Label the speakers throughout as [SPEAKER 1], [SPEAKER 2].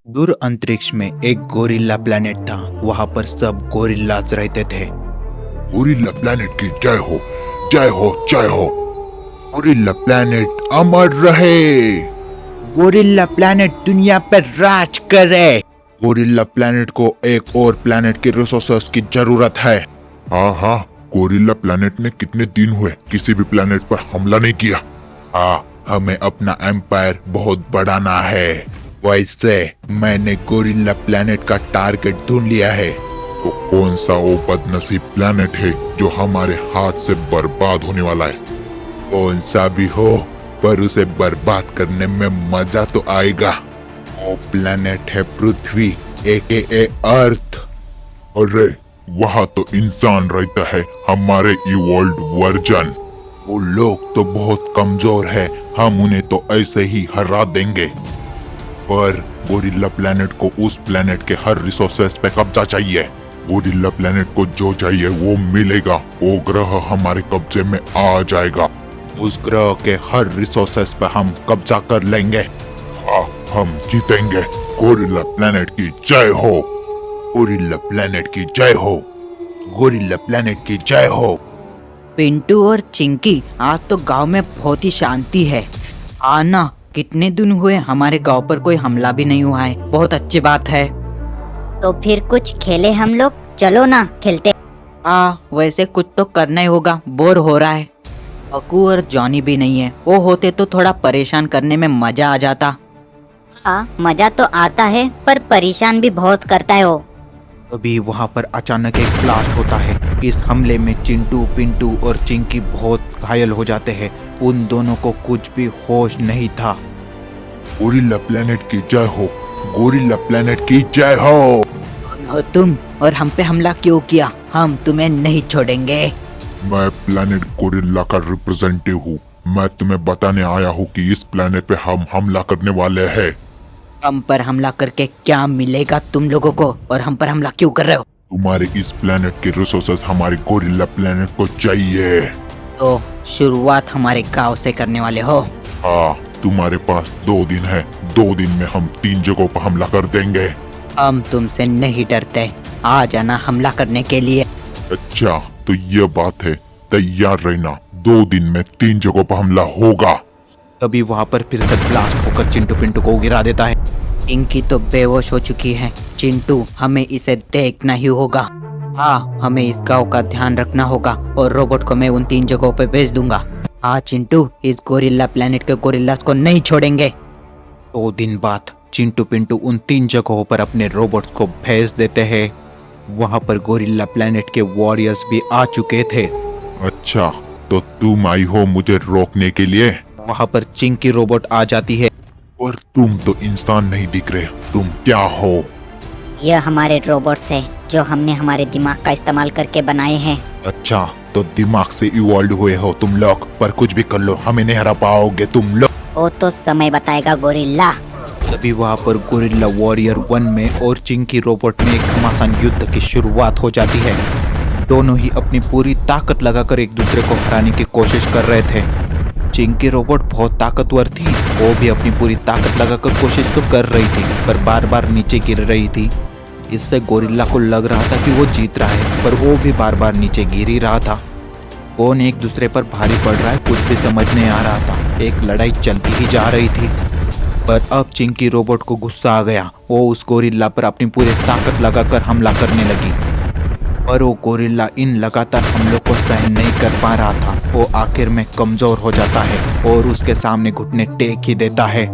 [SPEAKER 1] दूर अंतरिक्ष में एक गोरिल्ला प्लेनेट था। वहां पर सब गोरिल्लाज रहते थे।
[SPEAKER 2] गोरिल्ला प्लैनेट की जय हो, जय हो, जय हो। गोरिल्ला प्लैनेट अमर रहे।
[SPEAKER 1] गोरिल्ला प्लेनेट दुनिया पर राज करे।
[SPEAKER 2] गोरिल्ला प्लैनेट को एक और प्लैनेट के रिसोर्सेस की जरूरत है। हाँ हाँ, गोरिल्ला प्लैनेट ने कितने दिन हुए किसी भी प्लैनेट पर हमला नहीं किया। हाँ, हमें अपना एम्पायर बहुत बढ़ाना है।
[SPEAKER 1] वैसे मैंने गोरिल्ला प्लेनेट का टारगेट ढूंढ लिया है।
[SPEAKER 2] तो कौन सा वो बदनसीब प्लैनेट है जो हमारे हाथ से बर्बाद होने वाला है?
[SPEAKER 1] कौन सा भी हो, पर उसे बर्बाद करने में मजा तो आएगा। वो प्लेनेट है पृथ्वी, AKA अर्थ।
[SPEAKER 2] अरे, वहाँ तो इंसान रहता है, हमारे इवॉल्व्ड वर्जन।
[SPEAKER 1] वो लोग तो बहुत कमजोर है, हम उन्हें तो ऐसे ही हरा देंगे।
[SPEAKER 2] पर गोरिल्ला प्लैनेट को उस प्लैनेट के हर रिसोर्सेस पे कब्जा चाहिए। गोरिल्ला प्लैनेट को जो चाहिए वो मिलेगा। वो ग्रह हमारे कब्जे में आ जाएगा।
[SPEAKER 1] उस ग्रह के हर रिसोर्सेस पे हम कब्जा कर लेंगे।
[SPEAKER 2] हाँ, हम जीतेंगे। गोरिल्ला प्लैनेट की जय हो।
[SPEAKER 1] गोरिल्ला प्लेनेट की जय हो। गोरिल्ला प्लेनेट की जय हो।
[SPEAKER 3] पिंटू और चिंकी, आज तो गांव में बहुत ही शांति है। आना, कितने दिन हुए हमारे गांव पर कोई हमला भी नहीं हुआ है। बहुत अच्छी बात है।
[SPEAKER 4] तो फिर कुछ खेले हम लोग, चलो ना खेलते।
[SPEAKER 3] वैसे कुछ तो करना ही होगा, बोर हो रहा है। अकू और जॉनी भी नहीं है, वो होते तो थोड़ा परेशान करने में मजा आ जाता।
[SPEAKER 4] हाँ, मजा तो आता है पर परेशान भी बहुत करता है वो।
[SPEAKER 1] तभी वहाँ पर अचानक एक ब्लास्ट होता है। इस हमले में चिंटू, पिंटू और चिंकी बहुत घायल हो जाते हैं। उन दोनों को कुछ भी होश नहीं था।
[SPEAKER 2] गोरिल्ला प्लैनेट की जय हो। गोरिल्ला प्लैनेट की जय हो।
[SPEAKER 3] कौन हो तुम और हम पे हमला क्यों किया? हम तुम्हें नहीं छोड़ेंगे।
[SPEAKER 2] मैं प्लैनेट गोरिल्ला का रिप्रेजेंटेटिव हूँ। मैं तुम्हें बताने आया हूँ कि इस प्लैनेट पे हम हमला करने वाले हैं।
[SPEAKER 3] हम पर हमला करके क्या मिलेगा तुम लोगों को, और हम पर हमला क्यों कर रहे हो?
[SPEAKER 2] तुम्हारे इस प्लैनेट के रिसोर्सेस हमारे गोरिल्ला प्लैनेट को चाहिए।
[SPEAKER 3] तो शुरुआत हमारे गांव से करने वाले हो?
[SPEAKER 2] हाँ, तुम्हारे पास 2 दिन है। 2 दिन में हम 3 जगहों पर हमला कर देंगे।
[SPEAKER 3] हम तुमसे नहीं डरते, आ जाना हमला करने के लिए।
[SPEAKER 2] अच्छा, तो ये बात है, तैयार रहना। 2 दिन में 3 जगहों पर हमला होगा।
[SPEAKER 1] तभी वहाँ पर फिर से ब्लास्ट होकर चिंटू पिंटू को गिरा देता है।
[SPEAKER 3] इनकी तो बेहोश हो चुकी है। चिंटू, हमें इसे देखना ही होगा। हाँ, हमें इस गांव का ध्यान रखना होगा और रोबोट को मैं उन 3 जगहों पे भेज दूंगा। हाँ चिंटू, इस गोरिल्ला प्लेनेट के गोरिल्लास को नहीं छोड़ेंगे।
[SPEAKER 1] 2 दिन बाद चिंटू पिंटू उन 3 जगहों पर अपने रोबोट्स को भेज देते हैं। वहाँ पर गोरिल्ला प्लेनेट के वॉरियर्स भी आ चुके थे।
[SPEAKER 2] अच्छा, तो तुम आई हो मुझे रोकने के लिए?
[SPEAKER 1] वहाँ पर चिंकी रोबोट आ जाती है।
[SPEAKER 2] और तुम तो इंसान नहीं दिख रहे, तुम क्या हो?
[SPEAKER 4] यह हमारे रोबोट्स है जो हमने हमारे दिमाग का इस्तेमाल करके बनाए हैं।
[SPEAKER 1] अच्छा, तो दिमाग से इवॉल्व हुए हो तुम लोग, पर कुछ भी कर लो हमें नहीं हरा पाओगे तुम लोग।
[SPEAKER 4] वो तो समय बताएगा गोरिल्ला।
[SPEAKER 1] तभी वहाँ पर गोरिल्ला वॉरियर 1 में और चिंकी रोबोट में एक घमासान युद्ध की शुरुआत हो जाती है। दोनों ही अपनी पूरी ताकत लगाकर एक दूसरे को हराने की कोशिश कर रहे थे। चिंकी रोबोट बहुत ताकतवर थी, वो भी अपनी पूरी ताकत लगाकर कोशिश तो कर रही थी, पर बार बार नीचे गिर रही थी। इससे गोरिल्ला को लग रहा था कि वो जीत रहा है, पर वो भी बार बार नीचे गिर ही रहा था। कौन एक दूसरे पर भारी पड़ रहा है कुछ भी समझ नहीं आ रहा था। एक लड़ाई चलती ही जा रही थी। पर अब चिंकी रोबोट को गुस्सा आ गया। वो उस गोरिल्ला पर अपनी पूरी ताकत लगाकर हमला करने लगी, पर वो गोरिल्ला इन लगातार हमलों को सहन नहीं कर पा रहा था। वो आखिर में कमजोर हो जाता है और उसके सामने घुटने टेक ही देता है।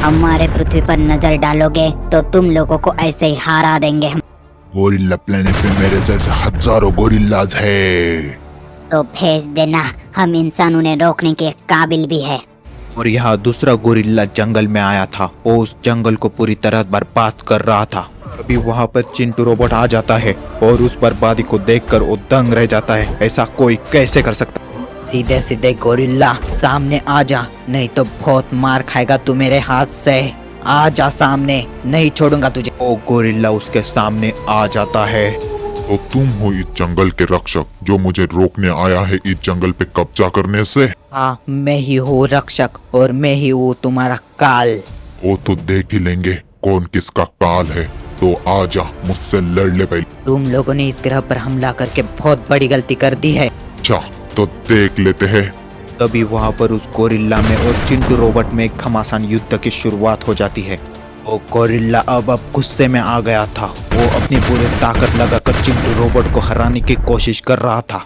[SPEAKER 4] हमारे पृथ्वी पर नजर डालोगे तो तुम लोगों को ऐसे ही हरा देंगे हम।
[SPEAKER 2] गोरिल्ला प्लैनेट पे मेरे जैसे हजारों गोरिल्लाज है।
[SPEAKER 4] तो भेज देना, हम इंसान उन्हें रोकने के काबिल भी है।
[SPEAKER 1] और यहाँ दूसरा गोरिल्ला जंगल में आया था। वो उस जंगल को पूरी तरह बर्बाद कर रहा था। अभी वहाँ पर चिंटू रोबोट आ जाता है और उस बर्बादी को देखकर वो दंग रह जाता है। ऐसा कोई कैसे कर सकता?
[SPEAKER 3] सीधे सीधे गोरिल्ला सामने आ जा, नहीं तो बहुत मार खाएगा तू मेरे हाथ से। आ जा सामने, नहीं छोड़ूंगा तुझे।
[SPEAKER 1] वो गोरिल्ला उसके सामने आ जाता है।
[SPEAKER 2] तो तुम हो इस जंगल के रक्षक जो मुझे रोकने आया है इस जंगल पे कब्जा करने से?
[SPEAKER 3] हाँ, मैं ही हूँ रक्षक और मैं ही हूँ तुम्हारा काल।
[SPEAKER 2] वो तो देख ही लेंगे कौन किसका काल है, तो आजा मुझसे लड़ ले पहले।
[SPEAKER 3] तुम लोगों ने इस ग्रह पर हमला करके बहुत बड़ी गलती कर दी है।
[SPEAKER 2] अच्छा तो देख लेते हैं।
[SPEAKER 1] तभी वहां पर उस गोरिल्ला में और चिंटू रोबोट में एक घमासान युद्ध की शुरुआत हो जाती है। वो गोरिल्ला अब गुस्से में आ गया था। वो अपनी पूरी ताकत लगाकर चिंटू रोबोट को हराने की कोशिश कर रहा था।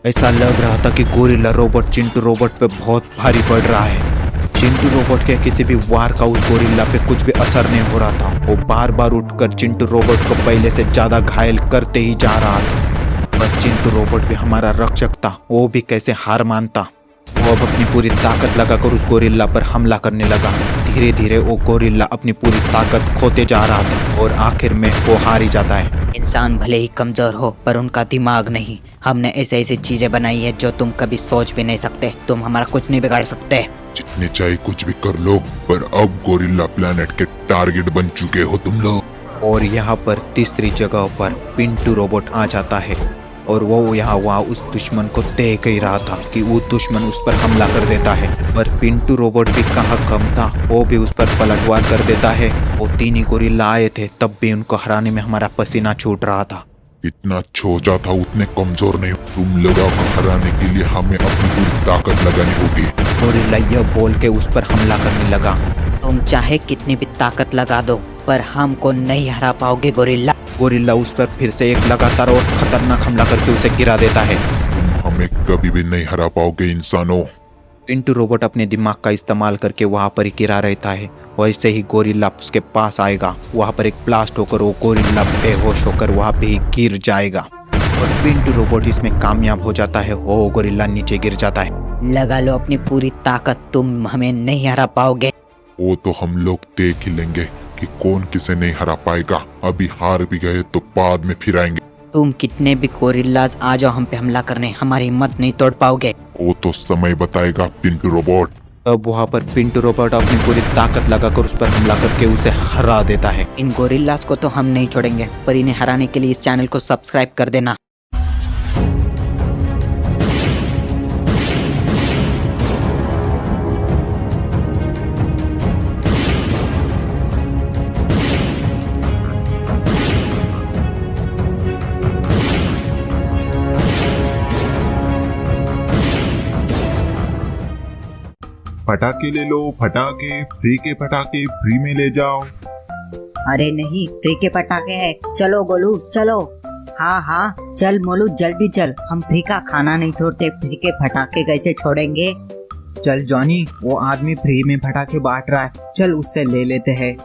[SPEAKER 1] ऐसा लग रहा था कि गोरिल्ला रोबोट चिंटू रोबोट पे बहुत भारी पड़ रहा है। चिंटू रोबोट के किसी भी वार का उस गोरिल्ला पे कुछ भी असर नहीं हो रहा था। वो बार बार उठकर चिंटू रोबोट को पहले से ज्यादा घायल करते ही जा रहा था। पर चिंटू रोबोट भी हमारा रक्षक था, वो भी कैसे हार मानता। वो अब अपनी पूरी ताकत लगाकर उस गोरिल्ला पर हमला करने लगा। धीरे धीरे वो गोरिल्ला अपनी पूरी ताकत खोते जा रहा था और आखिर में वो हार ही जाता है।
[SPEAKER 3] इंसान भले ही कमजोर हो पर उनका दिमाग नहीं। हमने ऐसे ऐसी चीजें बनाई है जो तुम कभी सोच भी नहीं सकते। तुम हमारा कुछ नहीं बिगाड़ सकते।
[SPEAKER 2] जितने चाहे कुछ भी कर लो, पर अब गोरिल्ला प्लेनेट के टारगेट बन चुके हो तुम लोग।
[SPEAKER 1] और यहाँ पर तीसरी जगह पर पिंटू रोबोट आ जाता है और वो यहाँ वहाँ उस दुश्मन को देख ही रहा था कि वो दुश्मन उस पर हमला कर देता है। पर पिंटू रोबोट भी कहाँ कम था, वो भी उस पर पलटवार कर देता है। वो तीन ही गोरिल्ला आए थे, तब भी उनको हराने में हमारा पसीना छूट रहा था।
[SPEAKER 2] इतना छोटा था, उतने कमजोर नहीं। तुम लोगों को हराने के लिए हमें अपनी पूरी ताकत लगानी होगी।
[SPEAKER 1] गोरिल्ला यह बोल के उस पर हमला करने लगा।
[SPEAKER 3] तुम चाहे कितनी भी ताकत लगा दो पर हमको नहीं हरा पाओगे गोरिल्ला।
[SPEAKER 1] गोरिल्ला उस पर फिर से एक लगातार और खतरनाक हमला करके उसे गिरा देता है।
[SPEAKER 2] तुम हमें कभी भी नहीं हरा पाओगे इंसानों।
[SPEAKER 1] पिंटू रोबोट अपने दिमाग का इस्तेमाल करके वहां पर ही गिरा रहता है। वैसे ही गोरिल्ला उसके पास आएगा, वहां पर एक ब्लास्ट होकर वो गोरिल्ला बेहोश होकर वहां पे ही गिर जाएगा और पिंटू रोबोट इसमें कामयाब हो जाता है। वो गोरिल्ला नीचे गिर जाता है।
[SPEAKER 3] लगा लो अपनी पूरी ताकत, तुम हमें नहीं हरा पाओगे।
[SPEAKER 2] वो तो हम लोग देख ही लेंगे कि कौन किसे नहीं हरा पाएगा। अभी हार भी गए तो बाद में फिर आएंगे।
[SPEAKER 3] तुम कितने भी गोरिल्लाज आ जाओ हम पे हमला करने, हमारी हिम्मत नहीं तोड़ पाओगे।
[SPEAKER 2] वो तो समय बताएगा पिंटू रोबोट।
[SPEAKER 1] अब वहां पर पिंटू रोबोट अपनी पूरी ताकत लगाकर उस पर हमला करके उसे हरा देता है।
[SPEAKER 3] इन गोरिल्लाज को तो हम नहीं छोड़ेंगे, पर इन्हें हराने के लिए इस चैनल को सब्सक्राइब कर देना।
[SPEAKER 5] पटाखे ले लो, पटाखे फ्री के पटाखे फ्री में ले जाओ।
[SPEAKER 6] अरे नहीं, फ्री के पटाखे है। चलो गोलू चलो। हाँ हाँ चल मोलू जल्दी चल। हम फ्री का खाना नहीं छोड़ते, फ्री के पटाखे कैसे छोड़ेंगे।
[SPEAKER 7] चल जॉनी, वो आदमी फ्री में पटाखे बांट रहा है, चल उससे ले लेते हैं।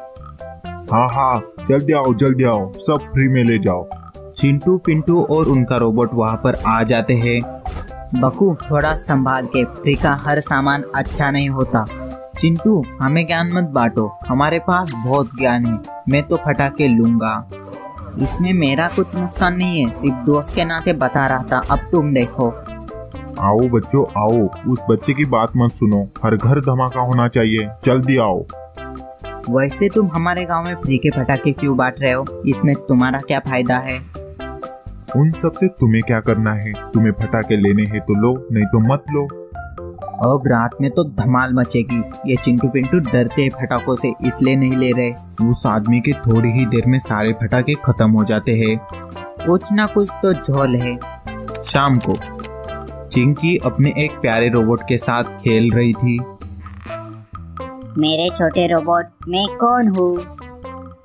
[SPEAKER 5] हाँ हाँ जल्दी आओ, सब फ्री में ले जाओ।
[SPEAKER 7] चिंटू पिंटू और उनका रोबोट वहाँ पर आ जाते हैं।
[SPEAKER 6] बकू थोड़ा संभाल के, फ्री का हर सामान अच्छा नहीं होता।
[SPEAKER 7] चिंटू हमें ज्ञान मत बांटो, हमारे पास बहुत ज्ञान है। मैं तो पटाखे लूंगा।
[SPEAKER 6] इसमें मेरा कुछ नुकसान नहीं है, सिर्फ दोस्त के नाते बता रहा था। अब तुम देखो।
[SPEAKER 5] आओ बच्चों आओ, उस बच्चे की बात मत सुनो। हर घर धमाका होना चाहिए, जल्दी आओ।
[SPEAKER 6] वैसे तुम हमारे गांव में फ्री के पटाखे क्यों बांट रहे हो? इसमें तुम्हारा क्या फायदा है?
[SPEAKER 5] उन सब से तुम्हें क्या करना है? तुम्हें पटाखे लेने हैं तो लो, नहीं तो मत लो।
[SPEAKER 7] अब रात में तो धमाल मचेगी। ये चिंटू पिंटू डरते हैं पटाखों से, इसलिए नहीं ले रहे। उस आदमी के थोड़ी ही देर में सारे पटाखे खत्म हो जाते हैं।
[SPEAKER 6] कुछ ना कुछ तो झोल है।
[SPEAKER 7] शाम को चिंकी अपने एक प्यारे रोबोट के साथ खेल रही थी।
[SPEAKER 4] मेरे छोटे रोबोट, मैं कौन हूँ?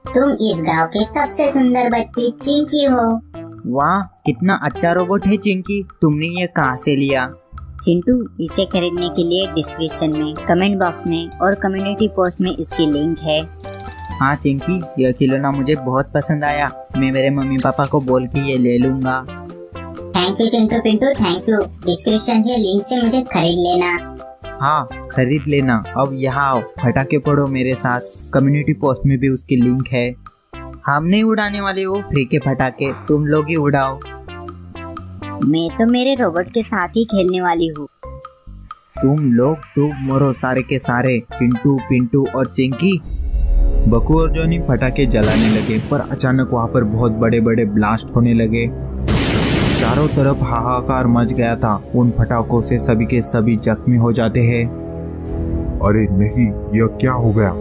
[SPEAKER 4] तुम इस गांव की सबसे सुंदर बच्ची चिंकी हो।
[SPEAKER 6] वाह कितना अच्छा रोबोट है चिंकी, तुमने ये कहाँ से लिया?
[SPEAKER 4] चिंटू, इसे खरीदने के लिए डिस्क्रिप्शन में, कमेंट बॉक्स में और कम्युनिटी पोस्ट में इसकी लिंक है।
[SPEAKER 6] हाँ चिंकी, यह खिलौना मुझे बहुत पसंद आया। मैं मेरे मम्मी पापा को बोल के ये ले लूंगा।
[SPEAKER 4] Thank you Chintu Pintu, thank you. Description से लिंक से मुझे खरीद लेना।
[SPEAKER 7] हाँ खरीद लेना। अब यहाँ आओ, पटाखे पढ़ो मेरे साथ। कम्युनिटी पोस्ट में भी उसकी लिंक है।
[SPEAKER 6] हम नहीं उड़ाने वाले वो फ्री के पटाखे, तुम लोग ही उड़ाओ।
[SPEAKER 4] मैं तो मेरे रोबोट के साथ ही खेलने वाली हूँ।
[SPEAKER 7] तुम लोग डूब मरो सारे के सारे, चिंटू पिंटू और चिंकी। बकू और जॉनी पटाखे जलाने लगे, पर अचानक वहाँ पर बहुत बड़े बड़े ब्लास्ट होने लगे। चारों तरफ हाहाकार मच गया था। उन पटाखों से सभी के सभी जख्मी हो जाते हैं।
[SPEAKER 5] अरे नहीं, यह क्या हो गया?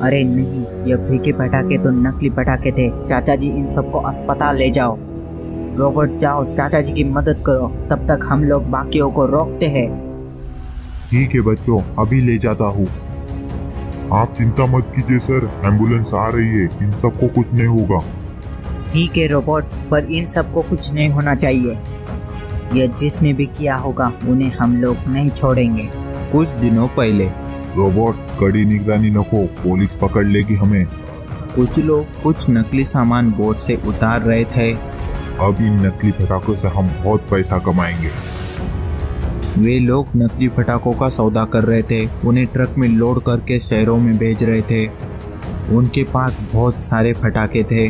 [SPEAKER 6] अरे नहीं, ये फीके पटाखे तो नकली पटाखे थे। चाचा जी इन सबको अस्पताल ले जाओ। रोबोट जाओ चाचा जी की मदद करो, तब तक हम लोग बाकियों को रोकते हैं।
[SPEAKER 5] ठीक है बच्चों, अभी ले जाता हूँ। आप चिंता मत कीजिए सर, एम्बुलेंस आ रही है, इन सबको कुछ नहीं होगा।
[SPEAKER 6] ठीक है रोबोट, पर इन सबको कुछ नहीं होना चाहिए। यह जिसने भी किया होगा उन्हें हम लोग नहीं छोड़ेंगे।
[SPEAKER 7] कुछ दिनों पहले
[SPEAKER 5] रोबोट कड़ी निगरानी रखो, पुलिस पकड़ लेगी हमें।
[SPEAKER 7] कुछ लोग कुछ नकली सामान बोट से उतार रहे थे।
[SPEAKER 5] अब इन नकली पटाखों से हम बहुत पैसा कमाएंगे।
[SPEAKER 7] वे लोग नकली पटाखों का सौदा कर रहे थे, उन्हें ट्रक में लोड करके शहरों में भेज रहे थे। उनके पास बहुत सारे पटाखे थे,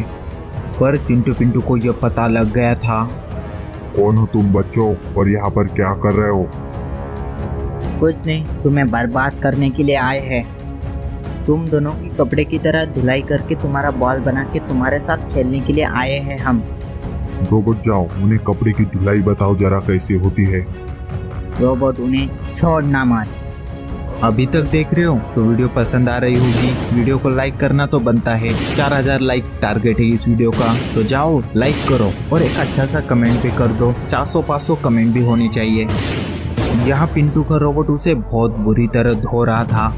[SPEAKER 7] पर चिंटू पिंटू को यह पता लग गया था।
[SPEAKER 5] कौन हो तुम बच्चों, और यहाँ पर क्या कर रहे हो?
[SPEAKER 6] कुछ नहीं, तुम्हें बर्बाद करने के लिए आए हैं। तुम दोनों की कपड़े की तरह धुलाई करके तुम्हारा बॉल बना के तुम्हारे साथ खेलने के लिए आए हैं हम।
[SPEAKER 5] रोबोट जाओ, उन्हें कपड़े की धुलाई बताओ जरा कैसे होती है।
[SPEAKER 6] रोबोट उन्हें छोड़ना मत।
[SPEAKER 7] अभी तक देख रहे हो तो वीडियो पसंद आ रही होगी, वीडियो को लाइक करना तो बनता है। 4000 लाइक टारगेट है इस वीडियो का, तो जाओ लाइक करो और एक अच्छा सा कमेंट भी कर दो। 400-500 कमेंट भी होने चाहिए। यहाँ पिंटू का रोबोट उसे बहुत बुरी तरह धो रहा था।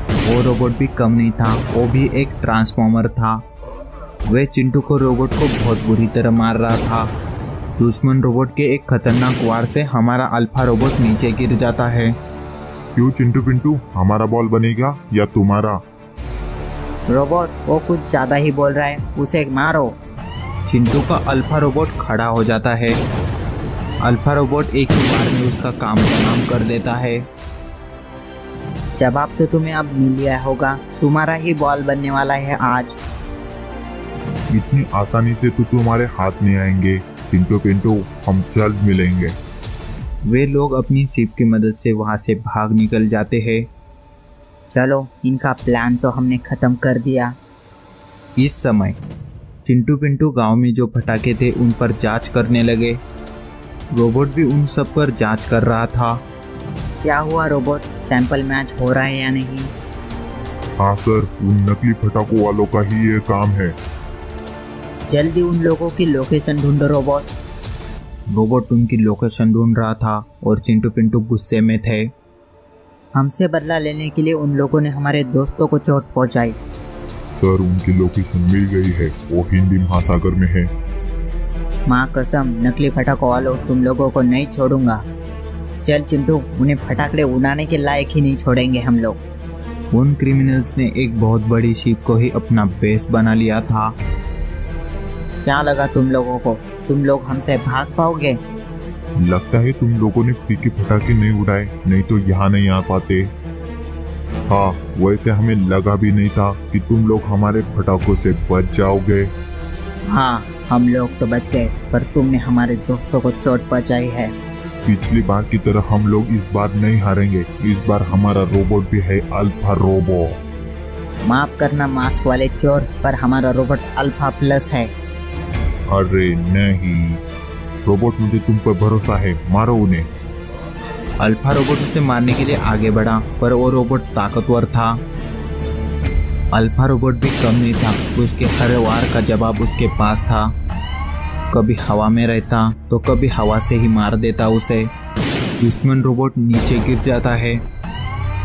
[SPEAKER 7] वो रोबोट भी कम नहीं था, वो भी एक ट्रांसफॉर्मर था। वे चिंटू को रोबोट को बहुत बुरी तरह मार रहा था। दुश्मन रोबोट के एक खतरनाक वार से हमारा अल्फा रोबोट नीचे गिर जाता है।
[SPEAKER 5] क्यों चिंटू पिंटू, हमारा बॉल बनेगा या तुम्हारा?
[SPEAKER 6] रोबोट वो कुछ ज्यादा ही बोल रहा है, उसे मारो।
[SPEAKER 7] चिंटू का अल्फा रोबोट खड़ा हो जाता है। अल्फा रोबोट एक ही बार में उसका काम तमाम कर देता है।
[SPEAKER 6] जवाब तो तुम्हें अब मिल गया होगा, तुम्हारा ही बॉल बनने वाला है आज।
[SPEAKER 5] इतनी आसानी से तो तुम्हारे हाथ नहीं आएंगे चिंटू पिंटू, हम जल्द मिलेंगे।
[SPEAKER 7] वे लोग अपनी शिप की मदद से वहां से भाग निकल जाते हैं।
[SPEAKER 6] चलो, इनका प्लान तो हमने खत्म कर दिया।
[SPEAKER 7] इस समय चिंटू पिंटू गांव में जो पटाखे थे उन पर जांच करने लगे। रोबोट भी उन सब पर जांच कर रहा था।
[SPEAKER 6] क्या हुआ रोबोट, सैंपल मैच हो रहा है या नहीं?
[SPEAKER 5] हाँ सर, उन नकली पटाखों वालों का ही ये काम है।
[SPEAKER 6] जल्दी उन लोगों की लोकेशन ढूंढो रोबोट।
[SPEAKER 7] रोबोट उनकी लोकेशन ढूंढ रहा था और चिंटू पिंटू गुस्से में थे।
[SPEAKER 6] हमसे बदला लेने के लिए उन लोगों ने हमारे दोस्तों को चोट पहुंचाई।
[SPEAKER 5] सर, उनकी लोकेशन मिल गई है, वो हिंदी महासागर में है।
[SPEAKER 6] माँ कसम, नकली पटाखों वालों, तुम लोगों को नहीं छोड़ूंगा। चल चिंटू, उन्हें फटाकड़े उड़ाने के लायक ही नहीं छोड़ेंगे हम लोग।
[SPEAKER 7] उन क्रिमिनल्स ने एक बहुत बड़ी शिप को ही अपना बेस बना लिया था।
[SPEAKER 6] क्या लगा तुम लोगों को, तुम लोग हमसे भाग पाओगे?
[SPEAKER 5] लगता है तुम लोगों ने फीके पटाखे नहीं उड़ाए, नहीं तो यहाँ नहीं आ पाते। हाँ, वैसे हमें लगा भी नहीं था कि तुम लोग हमारे पटाखों से बच जाओगे।
[SPEAKER 6] हाँ, हम लोग तो बच गए, पर तुमने हमारे दोस्तों को चोट पहुंचाई है।
[SPEAKER 5] पिछली बार की तरह हम लोग इस बार नहीं हारेंगे। इस बार हमारा रोबोट भी है अल्फा रोबो।
[SPEAKER 6] माफ करना मास्क वाले चोर, पर हमारा रोबोट अल्फा प्लस है।
[SPEAKER 5] अरे नहीं रोबोट, मुझे तुम पर भरोसा है, मारो उन्हें।
[SPEAKER 7] अल्फा रोबोट उसे मारने के लिए आगे बढ़ा, पर वो रोबोट ताकतवर था। अल्फा रोबोट भी कम नहीं था, उसके हर वार का जवाब उसके पास था। कभी हवा में रहता तो कभी हवा से ही मार देता उसे। दुश्मन रोबोट नीचे गिर जाता है।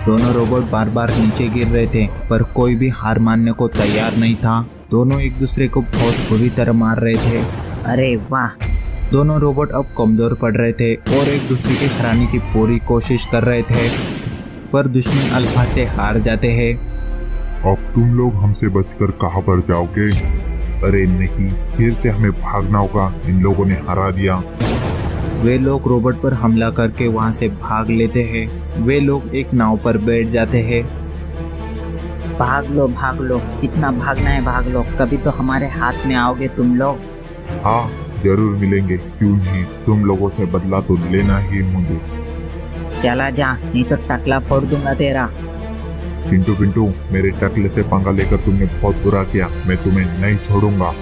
[SPEAKER 7] दोनों रोबोट बार बार नीचे गिर रहे थे, पर कोई भी हार मानने को तैयार नहीं था। दोनों एक दूसरे को बहुत बुरी तरह मार रहे थे।
[SPEAKER 6] अरे वाह,
[SPEAKER 7] दोनों रोबोट अब कमजोर पड़ रहे थे और एक दूसरे के हराने की पूरी कोशिश कर रहे थे, पर दुश्मन अल्फा से हार जाते हैं।
[SPEAKER 5] अब तुम लोग हमसे बचकर कहाँ पर जाओगे? अरे नहीं, फिर से हमें भागना होगा, इन लोगों ने हरा दिया।
[SPEAKER 7] वे लोग रोबोट पर हमला करके वहां से भाग लेते हैं। वे लोग एक नाव पर बैठ जाते हैं।
[SPEAKER 6] भाग लो, कितना भागना है भाग लो, कभी तो हमारे हाथ में आओगे तुम लोग।
[SPEAKER 5] हाँ, जरूर मिलेंगे, क्यों नहीं, तुम लोगों से बदला तो लेना ही मुझे।
[SPEAKER 6] चला जा, नहीं तो टकला फोड़ दूंगा तेरा।
[SPEAKER 5] चिंटू पिंटू, मेरे टकले से पंगा लेकर तुमने बहुत बुरा किया, मैं तुम्हें नहीं छोड़ूंगा।